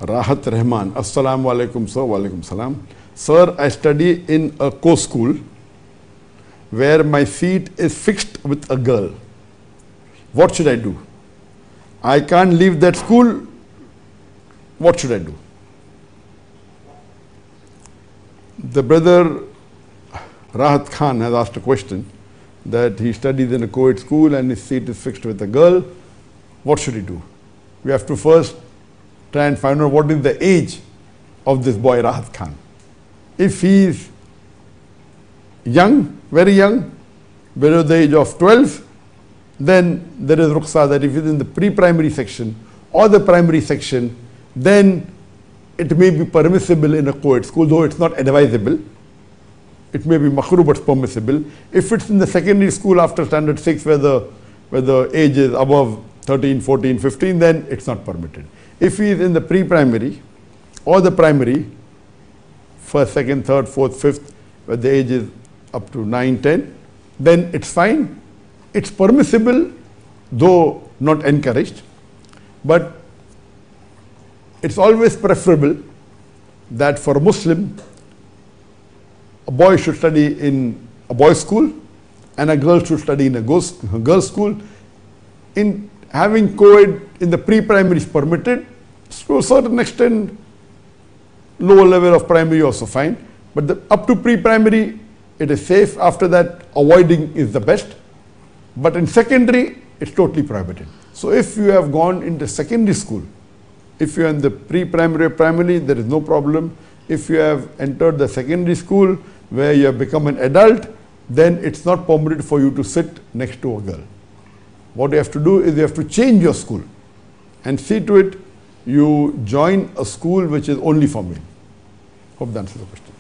Rahat Rahman. Assalamu alaikum, sir. Walaikum salam. Sir, I study in a co-school where my seat is fixed with a girl. What should I do? I can't leave that school. What should I do? The brother Rahat Khan has asked a question that he studies in a co-ed school and his seat is fixed with a girl. What should he do? We have to first try and find out what is the age of this boy Rahat Khan. If he is young, very young, below the age of 12, then there is rukhsa that if he is in the pre-primary section or the primary section, then it may be permissible in a co-ed school, though it's not advisable. It may be makruh but permissible. If it's in the secondary school after standard 6 where the age is above 13, 14, 15, then it's not permitted. If he is in the pre-primary or the primary, first, second, third, fourth, fifth, where the age is up to 9, 10, then it's fine. It's permissible, though not encouraged. But it's always preferable that for a Muslim, a boy should study in a boys' school and a girl should study in a girls' school. In having co-ed in the pre-primary is permitted, to a certain extent, lower level of primary also fine. But up to pre-primary, it is safe. After that, avoiding is the best. But in secondary, it's totally prohibited. So if you have gone into secondary school, if you are in the pre-primary or primary, there is no problem. If you have entered the secondary school where you have become an adult, then it's not permitted for you to sit next to a girl. What you have to do is you have to change your school and see to it you join a school which is only for men. Hope that answers the question.